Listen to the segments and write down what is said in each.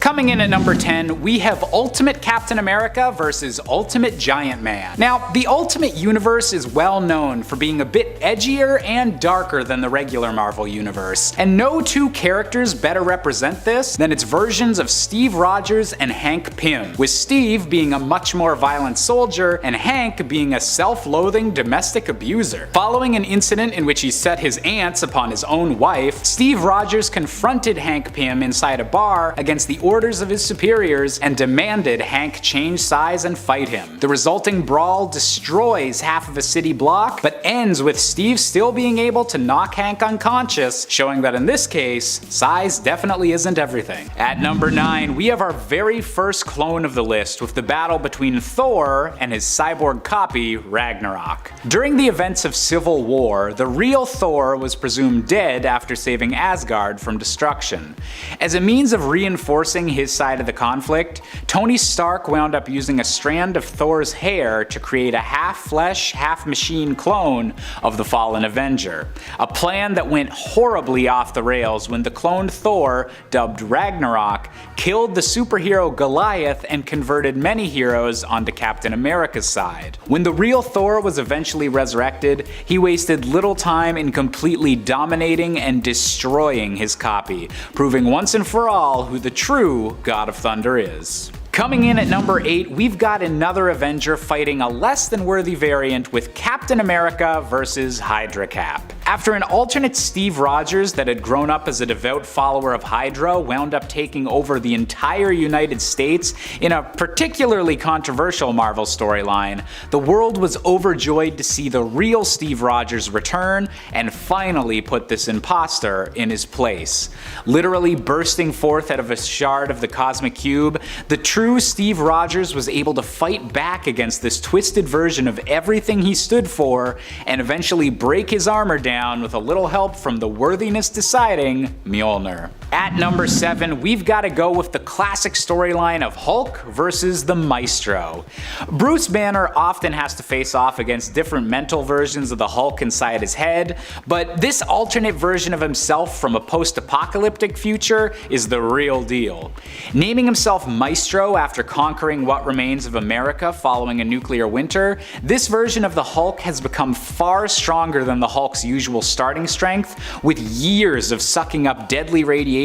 Coming in at number 10, we have Ultimate Captain America versus Ultimate Giant Man. Now, the Ultimate Universe is well known for being a bit edgier and darker than the regular Marvel Universe, and no two characters better represent this than its versions of Steve Rogers and Hank Pym, with Steve being a much more violent soldier and Hank being a self-loathing domestic abuser. Following an incident in which he set his ants upon his own wife, Steve Rogers confronted Hank Pym inside a bar against the orders of his superiors and demanded Hank change size and fight him. The resulting brawl destroys half of a city block, but ends with Steve still being able to knock Hank unconscious, showing that in this case, size definitely isn't everything. At number 9, we have our very first clone of the list with the battle between Thor and his cyborg copy, Ragnarok. During the events of Civil War, the real Thor was presumed dead after saving Asgard from destruction. As a means of reinforcing his side of the conflict, Tony Stark wound up using a strand of Thor's hair to create a half-flesh, half-machine clone of the fallen Avenger. A plan that went horribly off the rails when the cloned Thor, dubbed Ragnarok, killed the superhero Goliath and converted many heroes onto Captain America's side. When the real Thor was eventually resurrected, he wasted little time in completely dominating and destroying his copy, proving once and for all who the true God of Thunder is. Coming in at number 8, we've got another Avenger fighting a less than worthy variant with Captain America versus HYDRA Cap. After an alternate Steve Rogers that had grown up as a devout follower of HYDRA wound up taking over the entire United States in a particularly controversial Marvel storyline, the world was overjoyed to see the real Steve Rogers return and finally put this imposter in his place. Literally bursting forth out of a shard of the cosmic cube, the true Steve Rogers was able to fight back against this twisted version of everything he stood for and eventually break his armor down with a little help from the worthiness deciding Mjolnir. At number 7, we've got to go with the classic storyline of Hulk versus the Maestro. Bruce Banner often has to face off against different mental versions of the Hulk inside his head, but this alternate version of himself from a post-apocalyptic future is the real deal. Naming himself Maestro after conquering what remains of America following a nuclear winter, this version of the Hulk has become far stronger than the Hulk's usual starting strength, with years of sucking up deadly radiation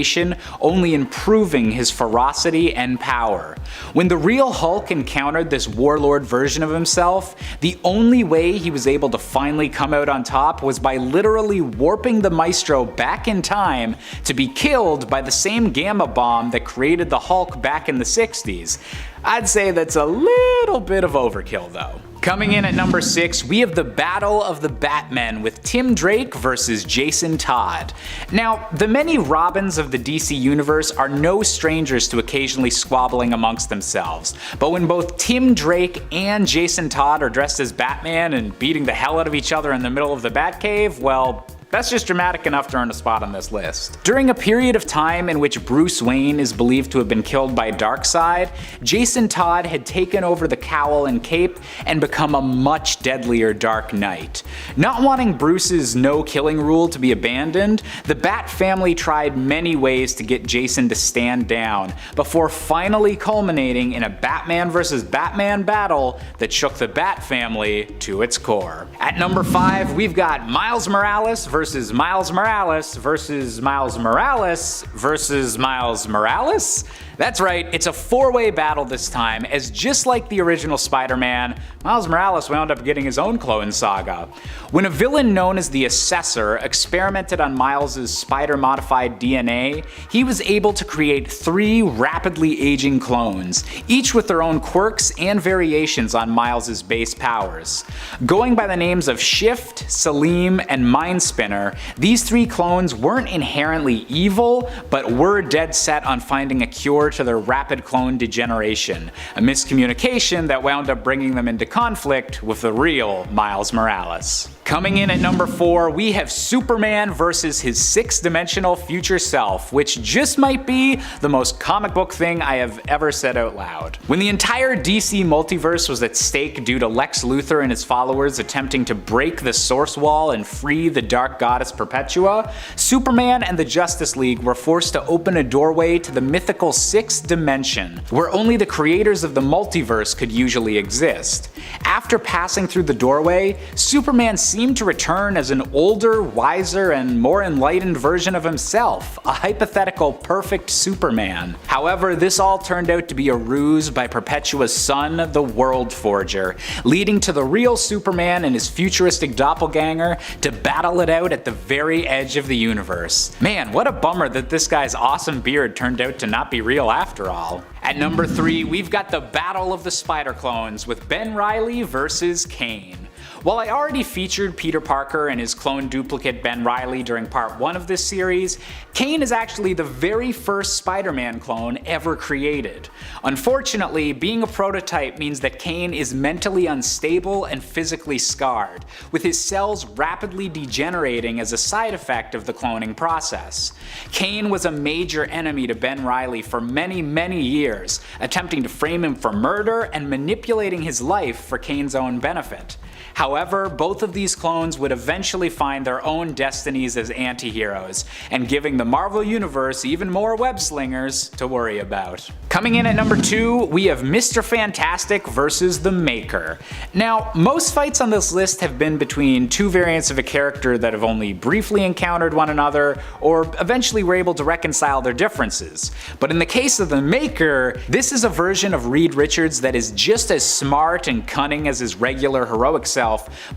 only improving his ferocity and power. When the real Hulk encountered this warlord version of himself, the only way he was able to finally come out on top was by literally warping the Maestro back in time to be killed by the same gamma bomb that created the Hulk back in the 60s. I'd say that's a little bit of overkill though. Coming in at number 6, we have the Battle of the Batmen with Tim Drake versus Jason Todd. Now, the many Robins of the DC Universe are no strangers to occasionally squabbling amongst themselves, but when both Tim Drake and Jason Todd are dressed as Batman and beating the hell out of each other in the middle of the Batcave, well, that's just dramatic enough to earn a spot on this list. During a period of time in which Bruce Wayne is believed to have been killed by Darkseid, Jason Todd had taken over the cowl and cape and become a much deadlier Dark Knight. Not wanting Bruce's no-killing rule to be abandoned, the Bat family tried many ways to get Jason to stand down, before finally culminating in a Batman vs. Batman battle that shook the Bat family to its core. At number 5, we've got Miles Morales versus Miles Morales versus Miles Morales versus Miles Morales? That's right, it's a 4-way battle this time, as just like the original Spider-Man, Miles Morales wound up getting his own clone saga. When a villain known as the Assessor experimented on Miles' spider-modified DNA, he was able to create 3 rapidly aging clones, each with their own quirks and variations on Miles' base powers. Going by the names of Shift, Salim, and Mind Spinner, these 3 clones weren't inherently evil, but were dead set on finding a cure to their rapid clone degeneration, a miscommunication that wound up bringing them into conflict with the real Miles Morales. Coming in at number 4, we have Superman versus his 6-dimensional future self, which just might be the most comic book thing I have ever said out loud. When the entire DC multiverse was at stake due to Lex Luthor and his followers attempting to break the source wall and free the Dark Goddess Perpetua, Superman and the Justice League were forced to open a doorway to the mythical 6th dimension, where only the creators of the multiverse could usually exist. After passing through the doorway, Superman seemed to return as an older, wiser, and more enlightened version of himself, a hypothetical perfect Superman. However, this all turned out to be a ruse by Perpetua's son, the World Forger, leading to the real Superman and his futuristic doppelganger to battle it out at the very edge of the universe. Man, what a bummer that this guy's awesome beard turned out to not be real after all. At number 3, we've got the Battle of the Spider-Clones with Ben Reilly versus Kane. While I already featured Peter Parker and his clone duplicate Ben Reilly during part 1 of this series, Kane is actually the very first Spider-Man clone ever created. Unfortunately, being a prototype means that Kane is mentally unstable and physically scarred, with his cells rapidly degenerating as a side effect of the cloning process. Kane was a major enemy to Ben Reilly for many years, attempting to frame him for murder and manipulating his life for Kane's own benefit. However, both of these clones would eventually find their own destinies as anti-heroes, and giving the Marvel Universe even more web-slingers to worry about. Coming in at number 2, we have Mr. Fantastic versus the Maker. Now, most fights on this list have been between two variants of a character that have only briefly encountered one another, or eventually were able to reconcile their differences. But in the case of the Maker, this is a version of Reed Richards that is just as smart and cunning as his regular heroic self,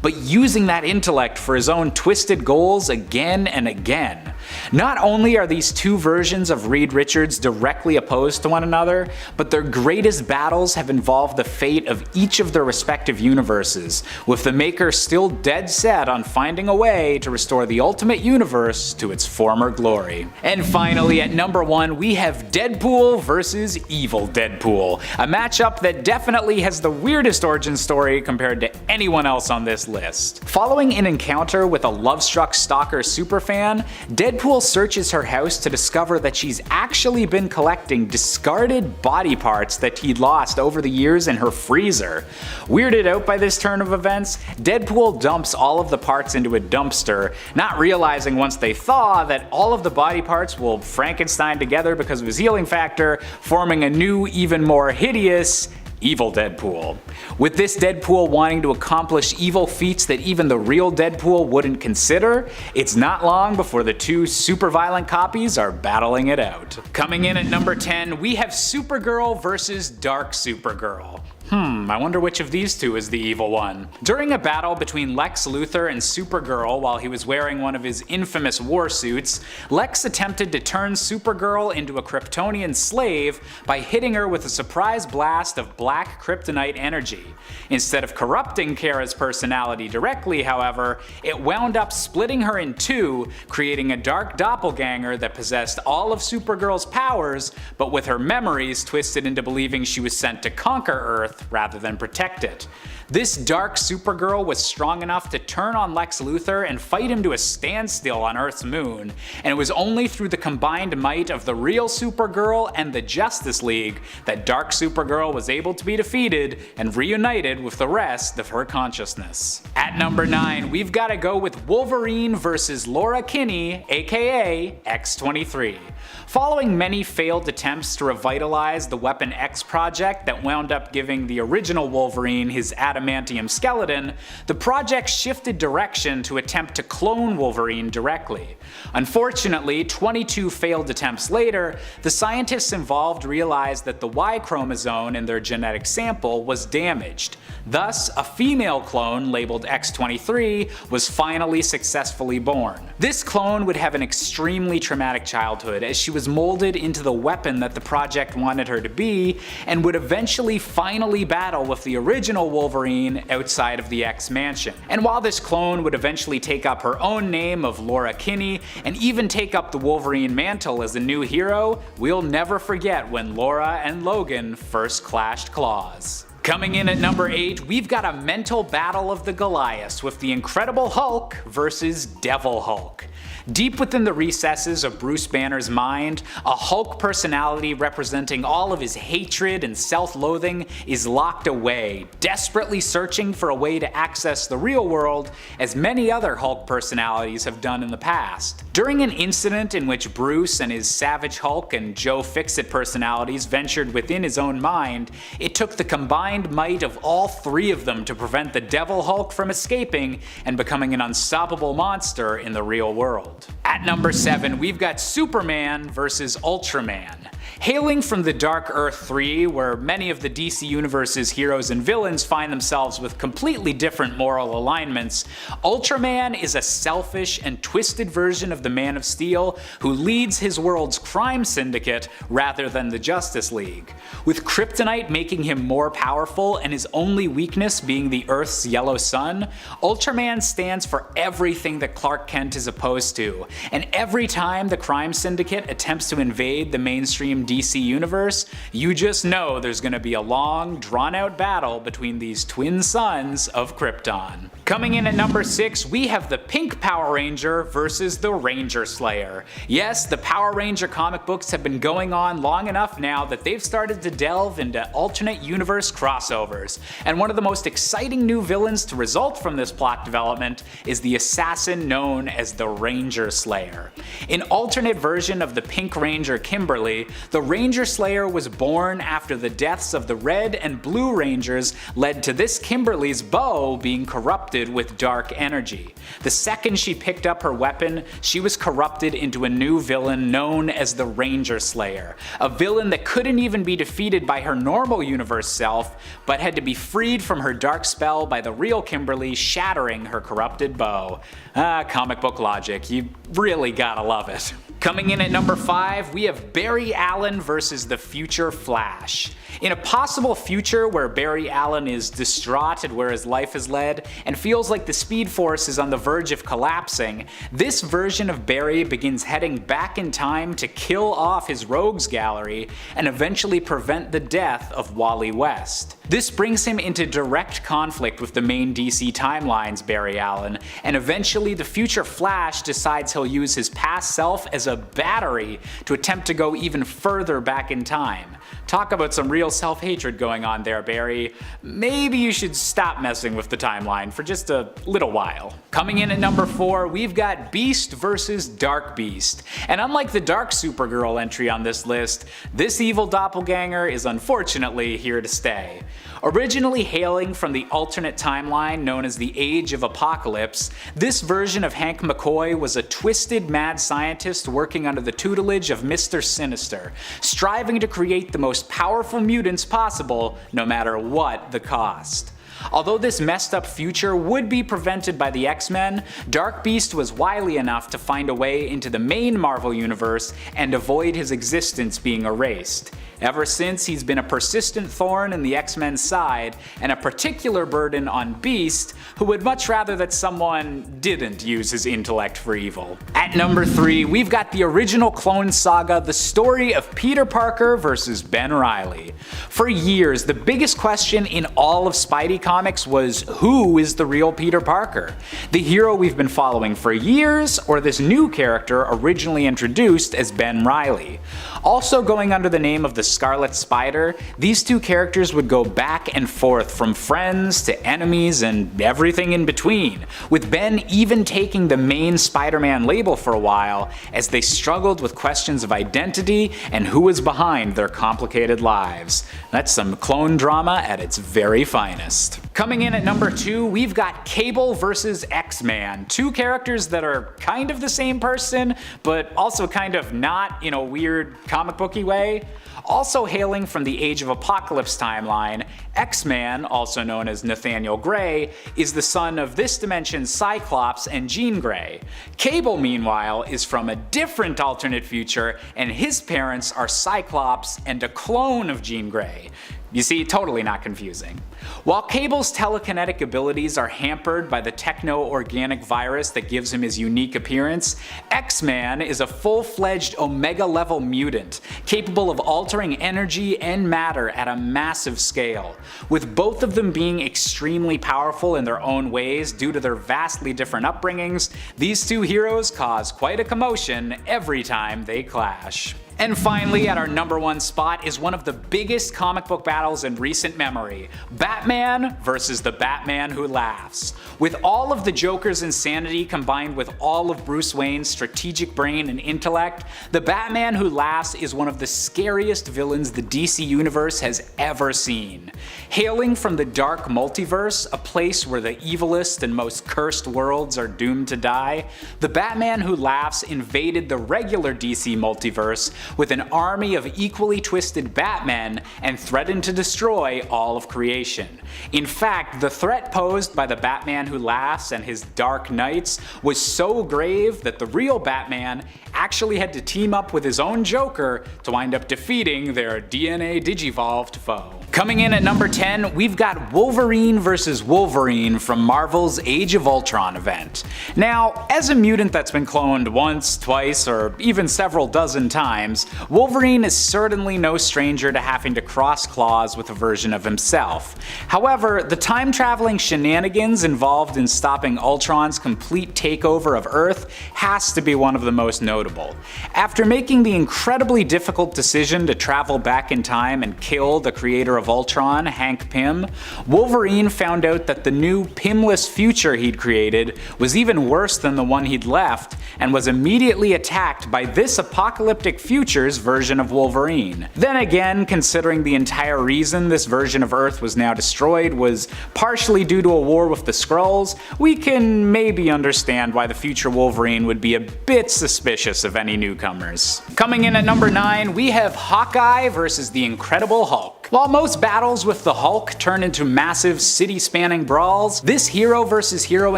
but using that intellect for his own twisted goals again and again. Not only are these two versions of Reed Richards directly opposed to one another, but their greatest battles have involved the fate of each of their respective universes, with the Maker still dead set on finding a way to restore the Ultimate Universe to its former glory. And finally, at number 1, we have Deadpool versus Evil Deadpool, a matchup that definitely has the weirdest origin story compared to anyone else on this list. Following an encounter with a love-struck stalker superfan, Deadpool searches her house to discover that she's actually been collecting discarded body parts that he'd lost over the years in her freezer. Weirded out by this turn of events, Deadpool dumps all of the parts into a dumpster, not realizing once they thaw that all of the body parts will Frankenstein together because of his healing factor, forming a new, even more hideous Evil Deadpool. With this Deadpool wanting to accomplish evil feats that even the real Deadpool wouldn't consider, it's not long before the two super violent copies are battling it out. Coming in at number 10, we have Supergirl versus Dark Supergirl. I wonder which of these two is the evil one. During a battle between Lex Luthor and Supergirl while he was wearing one of his infamous war suits, Lex attempted to turn Supergirl into a Kryptonian slave by hitting her with a surprise blast of black kryptonite energy. Instead of corrupting Kara's personality directly, however, it wound up splitting her in two, creating a dark doppelganger that possessed all of Supergirl's powers, but with her memories twisted into believing she was sent to conquer Earth rather than protect it. This dark Supergirl was strong enough to turn on Lex Luthor and fight him to a standstill on Earth's moon, and it was only through the combined might of the real Supergirl and the Justice League that Dark Supergirl was able to be defeated and reunited with the rest of her consciousness. At number 9, we've got to go with Wolverine versus Laura Kinney, aka X-23. Following many failed attempts to revitalize the Weapon X project that wound up giving the original Wolverine his adamantium skeleton, the project shifted direction to attempt to clone Wolverine directly. Unfortunately, 22 failed attempts later, the scientists involved realized that the Y chromosome in their genetic sample was damaged. Thus, a female clone labeled X-23 was finally successfully born. This clone would have an extremely traumatic childhood as she was molded into the weapon that the project wanted her to be, and would eventually finally battle with the original Wolverine outside of the X Mansion. And while this clone would eventually take up her own name of Laura Kinney, and even take up the Wolverine mantle as a new hero, we'll never forget when Laura and Logan first clashed claws. Coming in at number 8, we've got a mental battle of the Goliaths with the Incredible Hulk versus Devil Hulk. Deep within the recesses of Bruce Banner's mind, a Hulk personality representing all of his hatred and self-loathing is locked away, desperately searching for a way to access the real world, as many other Hulk personalities have done in the past. During an incident in which Bruce and his Savage Hulk and Joe Fixit personalities ventured within his own mind, it took the combined might of all three of them to prevent the Devil Hulk from escaping and becoming an unstoppable monster in the real world. At number 7, we've got Superman versus Ultraman. Hailing from the Dark Earth 3, where many of the DC Universe's heroes and villains find themselves with completely different moral alignments, Ultraman is a selfish and twisted version of the Man of Steel who leads his world's crime syndicate rather than the Justice League. With kryptonite making him more powerful and his only weakness being the Earth's yellow sun, Ultraman stands for everything that Clark Kent is opposed to, and every time the crime syndicate attempts to invade the mainstream DC universe, you just know there's gonna be a long, drawn-out battle between these twin sons of Krypton. Coming in at number 6, we have the Pink Power Ranger versus the Ranger Slayer. Yes, the Power Ranger comic books have been going on long enough now that they've started to delve into alternate universe crossovers, and one of the most exciting new villains to result from this plot development is the assassin known as the Ranger Slayer. An alternate version of the Pink Ranger Kimberly, the Ranger Slayer was born after the deaths of the Red and Blue Rangers led to this Kimberly's bow being corrupted with dark energy. The second she picked up her weapon, she was corrupted into a new villain known as the Ranger Slayer, a villain that couldn't even be defeated by her normal universe self, but had to be freed from her dark spell by the real Kimberly shattering her corrupted bow. Comic book logic, you really gotta love it. Coming in at number 5, we have Barry Allen versus the Future Flash. In a possible future where Barry Allen is distraught at where his life has led and feels like the Speed Force is on the verge of collapsing, this version of Barry begins heading back in time to kill off his rogues gallery and eventually prevent the death of Wally West. This brings him into direct conflict with the main DC timeline's Barry Allen, and eventually the Future Flash decides he'll use his past self as a battery to attempt to go even further back in time. Talk about some real self-hatred going on there, Barry. Maybe you should stop messing with the timeline for just a little while. Coming in at number 4, we've got Beast versus Dark Beast. And unlike the Dark Supergirl entry on this list, this evil doppelganger is unfortunately here to stay. Originally hailing from the alternate timeline known as the Age of Apocalypse, this version of Hank McCoy was a twisted mad scientist working under the tutelage of Mr. Sinister, striving to create the most powerful mutants possible, no matter what the cost. Although this messed up future would be prevented by the X-Men, Dark Beast was wily enough to find a way into the main Marvel universe and avoid his existence being erased. Ever since, he's been a persistent thorn in the X-Men's side, and a particular burden on Beast, who would much rather that someone didn't use his intellect for evil. At number 3, we've got the original Clone Saga, the story of Peter Parker versus Ben Reilly. For years, the biggest question in all of Spidey comics was, who is the real Peter Parker? The hero we've been following for years, or this new character originally introduced as Ben Reilly? Also going under the name of the Scarlet Spider, these two characters would go back and forth from friends to enemies and everything in between, with Ben even taking the main Spider-Man label for a while as they struggled with questions of identity and who was behind their complicated lives. That's some clone drama at its very finest. Coming in at number 2, we've got Cable versus X-Man, two characters that are kind of the same person, but also kind of not in a weird comic booky way. Also hailing from the Age of Apocalypse timeline, X-Man, also known as Nathaniel Grey, is the son of this dimension's Cyclops and Jean Grey. Cable, meanwhile, is from a different alternate future, and his parents are Cyclops and a clone of Jean Grey. You see, totally not confusing. While Cable's telekinetic abilities are hampered by the techno-organic virus that gives him his unique appearance, X-Man is a full-fledged Omega-level mutant, capable of altering energy and matter at a massive scale. With both of them being extremely powerful in their own ways due to their vastly different upbringings, these two heroes cause quite a commotion every time they clash. And finally, at our number 1 spot is one of the biggest comic book battles in recent memory, Batman versus the Batman Who Laughs. With all of the Joker's insanity combined with all of Bruce Wayne's strategic brain and intellect, the Batman Who Laughs is one of the scariest villains the DC Universe has ever seen. Hailing from the dark multiverse, a place where the evilest and most cursed worlds are doomed to die, the Batman Who Laughs invaded the regular DC multiverse with an army of equally twisted Batmen and threatened to destroy all of creation. In fact, the threat posed by the Batman Who Laughs and his Dark Knights was so grave that the real Batman actually had to team up with his own Joker to wind up defeating their DNA digivolved foe. Coming in at number 10, we've got Wolverine vs. Wolverine from Marvel's Age of Ultron event. Now, as a mutant that's been cloned once, twice, or even several dozen times, Wolverine is certainly no stranger to having to cross claws with a version of himself. However, the time-traveling shenanigans involved in stopping Ultron's complete takeover of Earth has to be one of the most notable. After making the incredibly difficult decision to travel back in time and kill the creator of Ultron, Hank Pym, Wolverine found out that the new Pymless future he'd created was even worse than the one he'd left, and was immediately attacked by this apocalyptic future's version of Wolverine. Then again, considering the entire reason this version of Earth was now destroyed was partially due to a war with the Skrulls, we can maybe understand why the future Wolverine would be a bit suspicious of any newcomers. Coming in at number 9, we have Hawkeye versus the Incredible Hulk. While most battles with the Hulk turn into massive city-spanning brawls, this hero versus hero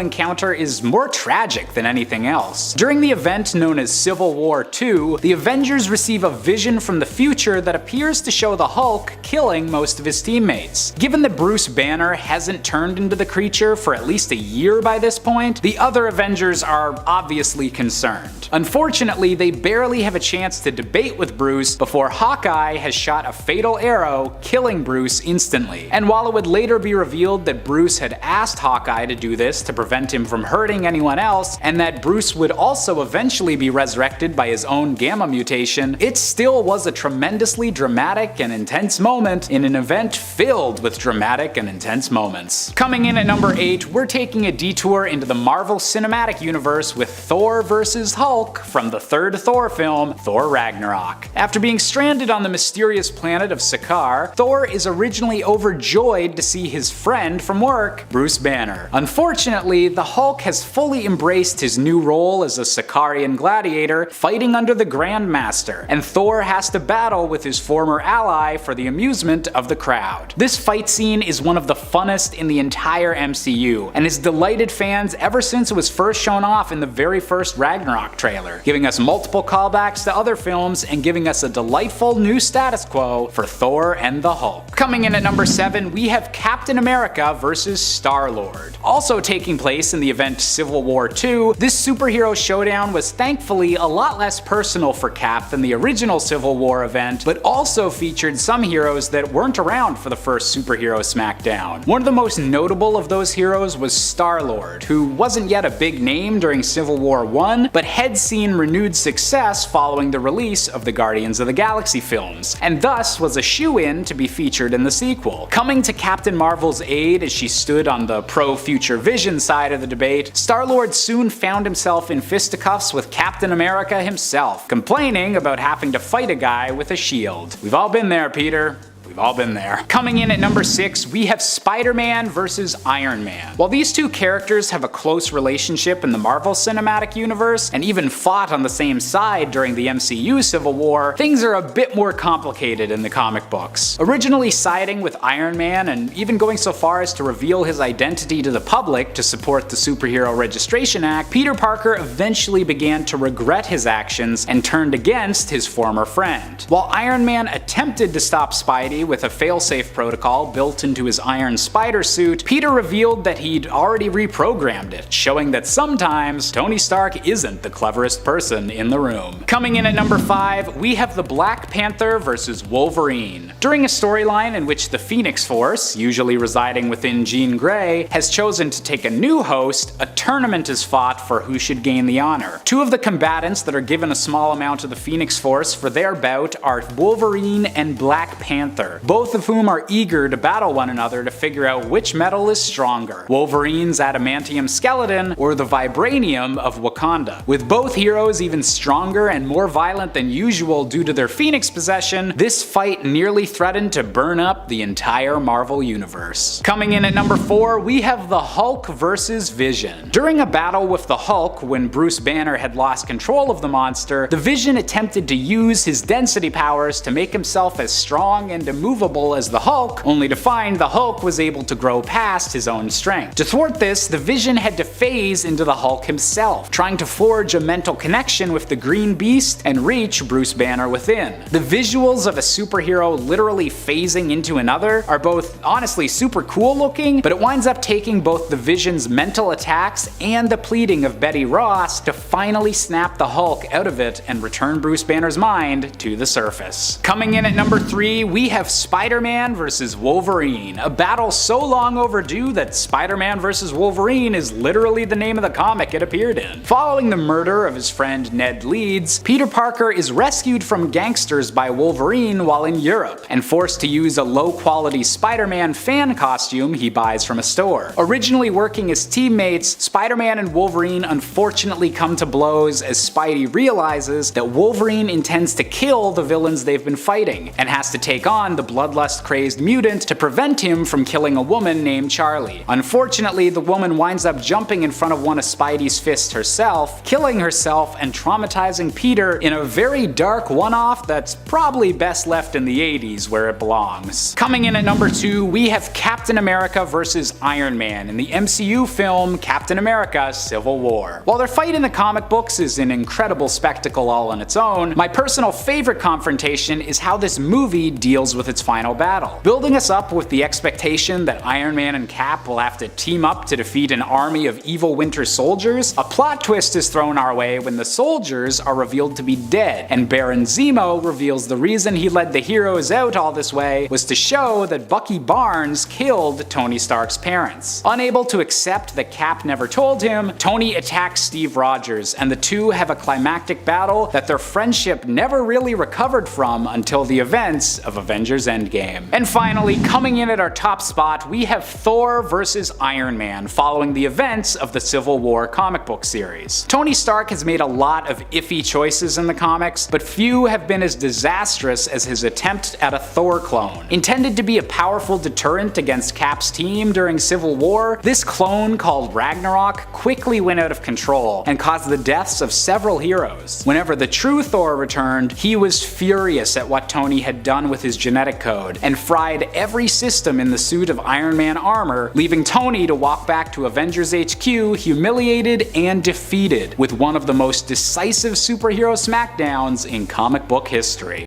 encounter is more tragic than anything else. During the event known as Civil War II, the Avengers receive a vision from the future that appears to show the Hulk killing most of his teammates. Given that Bruce Banner hasn't turned into the creature for at least a year by this point, the other Avengers are obviously concerned. Unfortunately, they barely have a chance to debate with Bruce before Hawkeye has shot a fatal arrow, killing Bruce instantly. And while it would later be revealed that Bruce had asked Hawkeye to do this to prevent him from hurting anyone else, and that Bruce would also eventually be resurrected by his own gamma mutation, it still was a tremendously dramatic and intense moment in an event filled with dramatic and intense moments. Coming in at number 8, we're taking a detour into the Marvel Cinematic Universe with Thor vs. Hulk from the third Thor film, Thor Ragnarok. After being stranded on the mysterious planet of Sakaar, Thor is originally overjoyed to see his friend from work, Bruce Banner. Unfortunately, the Hulk has fully embraced his new role as a Sakarian gladiator, fighting under the Grandmaster, and Thor has to battle with his former ally for the amusement of the crowd. This fight scene is one of the funnest in the entire MCU, and has delighted fans ever since it was first shown off in the very first Ragnarok trailer, giving us multiple callbacks to other films and giving us a delightful new status quo for Thor and the Hulk. Coming in at number 7, we have Captain America vs. Star-Lord. Also taking place in the event Civil War II, this superhero showdown was thankfully a lot less personal for Cap than the original Civil War event, but also featured some heroes that weren't around for the first superhero smackdown. One of the most notable of those heroes was Star-Lord, who wasn't yet a big name during Civil War I, but had seen renewed success following the release of the Guardians of the Galaxy films, and thus was a shoo-in to be featured in the sequel. Coming to Captain Marvel's aid as she stood on the pro-future vision side of the debate, Star-Lord soon found himself in fisticuffs with Captain America himself, complaining about having to fight a guy with a shield. We've all been there, Peter. We've all been there. Coming in at number 6, we have Spider-Man vs. Iron Man. While these two characters have a close relationship in the Marvel Cinematic Universe, and even fought on the same side during the MCU Civil War, things are a bit more complicated in the comic books. Originally siding with Iron Man, and even going so far as to reveal his identity to the public to support the Superhero Registration Act, Peter Parker eventually began to regret his actions and turned against his former friend. While Iron Man attempted to stop Spidey body with a failsafe protocol built into his iron spider suit, Peter revealed that he'd already reprogrammed it, showing that sometimes Tony Stark isn't the cleverest person in the room. Coming in at number 5, we have the Black Panther versus Wolverine. During a storyline in which the Phoenix Force, usually residing within Jean Grey, has chosen to take a new host, a tournament is fought for who should gain the honor. Two of the combatants that are given a small amount of the Phoenix Force for their bout are Wolverine and Black Panther, both of whom are eager to battle one another to figure out which metal is stronger, Wolverine's adamantium skeleton or the vibranium of Wakanda. With both heroes even stronger and more violent than usual due to their Phoenix possession, this fight nearly threatened to burn up the entire Marvel Universe. Coming in at number 4, we have the Hulk versus Vision. During a battle with the Hulk, when Bruce Banner had lost control of the monster, the Vision attempted to use his density powers to make himself as strong and immovable as the Hulk, only to find the Hulk was able to grow past his own strength. To thwart this, the Vision had to phase into the Hulk himself, trying to forge a mental connection with the Green Beast and reach Bruce Banner within. The visuals of a superhero literally phasing into another are both honestly super cool looking, but it winds up taking both the Vision's mental attacks and the pleading of Betty Ross to finally snap the Hulk out of it and return Bruce Banner's mind to the surface. Coming in at number 3, we have Spider-Man vs. Wolverine, a battle so long overdue that Spider-Man vs. Wolverine is literally the name of the comic it appeared in. Following the murder of his friend Ned Leeds, Peter Parker is rescued from gangsters by Wolverine while in Europe, and forced to use a low-quality Spider-Man fan costume he buys from a store. Originally working as teammates, Spider-Man and Wolverine unfortunately come to blows as Spidey realizes that Wolverine intends to kill the villains they've been fighting, and has to take on the bloodlust-crazed mutant to prevent him from killing a woman named Charlie. Unfortunately, the woman winds up jumping in front of one of Spidey's fists herself, killing herself and traumatizing Peter in a very dark one-off that's probably best left in the 80s where it belongs. Coming in at number 2, we have Captain America vs. Iron Man in the MCU film Captain America: Civil War. While their fight in the comic books is an incredible spectacle all on its own, my personal favorite confrontation is how this movie deals with its final battle. Building us up with the expectation that Iron Man and Cap will have to team up to defeat an army of evil Winter Soldiers, a plot twist is thrown our way when the soldiers are revealed to be dead, and Baron Zemo reveals the reason he led the heroes out all this way was to show that Bucky Barnes killed Tony Stark's parents. Unable to accept that Cap never told him, Tony attacks Steve Rogers, and the two have a climactic battle that their friendship never really recovered from until the events of Avengers Endgame. And finally, coming in at our top spot, we have Thor vs. Iron Man, following the events of the Civil War comic book series. Tony Stark has made a lot of iffy choices in the comics, but few have been as disastrous as his attempt at a Thor clone. Intended to be a powerful deterrent against Cap's team during Civil War, this clone called RAGNAROK quickly went out of control and caused the deaths of several heroes. Whenever the true Thor returned, he was furious at what Tony had done with his genetic code and fried every system in the suit of Iron Man armor, leaving Tony to walk back to Avengers HQ humiliated and defeated with one of the most decisive superhero smackdowns in comic book history.